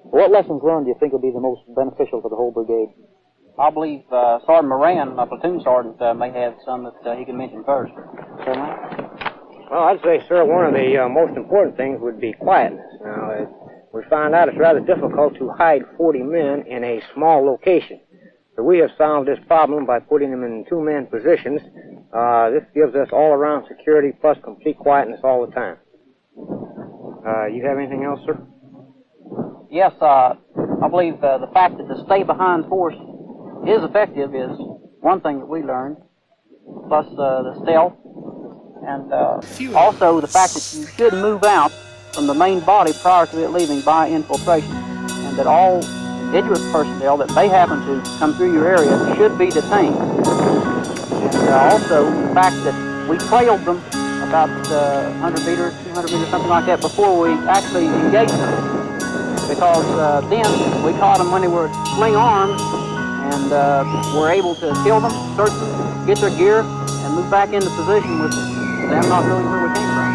What lessons learned do you think would be the most beneficial to the whole brigade? I believe Sergeant Moran, my platoon sergeant, may have some that he can mention first. Well, I'd say, sir, one of the most important things would be quietness. Now, we found out it's rather difficult to hide 40 men in a small location. So we have solved this problem by putting them in two-man positions. This gives us all-around security plus complete quietness all the time. You have anything else, sir? Yes, I believe the fact that the stay-behind force is effective is one thing that we learned, plus the stealth, and also the fact that you should move out from the main body prior to it leaving by infiltration, and that all indigenous personnel that may happen to come through your area should be detained. And also the fact that we trailed them about 100 meters, 200 meters, something like that, before we actually engaged them. Because then we caught them when they were sling arms, and were able to kill them, search them, get their gear, and move back into position with them not knowing where we came from.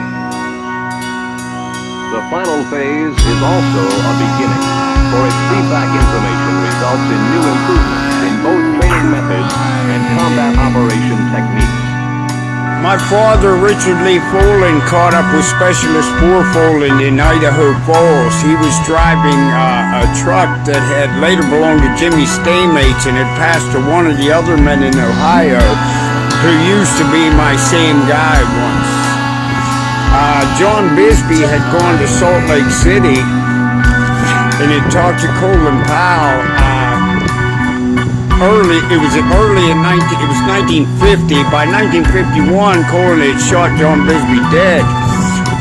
The final phase is also a beginning, for its feedback information results in new improvements in both training methods and combat operation techniques. My father, Richard Lee Folin, caught up with Specialist Poor Folin in Idaho Falls. He was driving a truck that had later belonged to Jimmy Staymates and had passed to one of the other men in Ohio who used to be my same guy once. John Bisbee had gone to Salt Lake City and had talked to Colin Powell. It was 1950. By 1951, Colin had shot John Bisbee dead.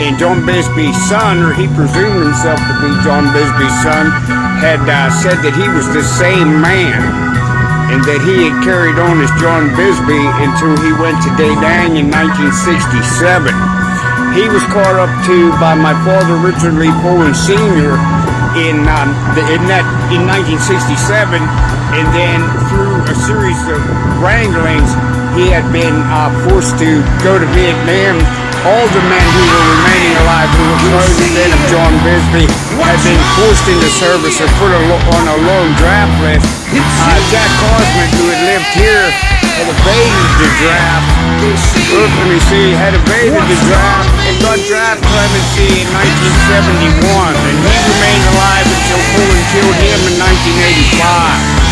And John Bisbee's son, or he presumed himself to be John Bisbee's son, had said that he was the same man, and that he had carried on as John Bisbee until he went to Da Nang in 1967. He was caught up to by my father, Richard Lee Folin Sr. in 1967. And then through a series of wranglings, he had been forced to go to Vietnam. All the men who were remaining alive, who were close then of John Bisbee, had been forced into service or put on a low draft list. Jack Cosman, who had lived here, had evaded the draft. Had evaded the draft and got draft clemency in 1971, and he remained alive until Folin killed him in 1985.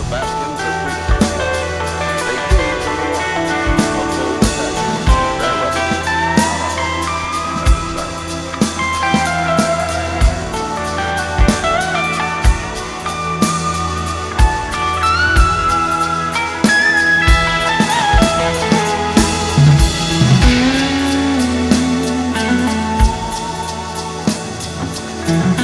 bastions of weakness. They came from the west, a full battalion, their weapons, not ours. That was silence.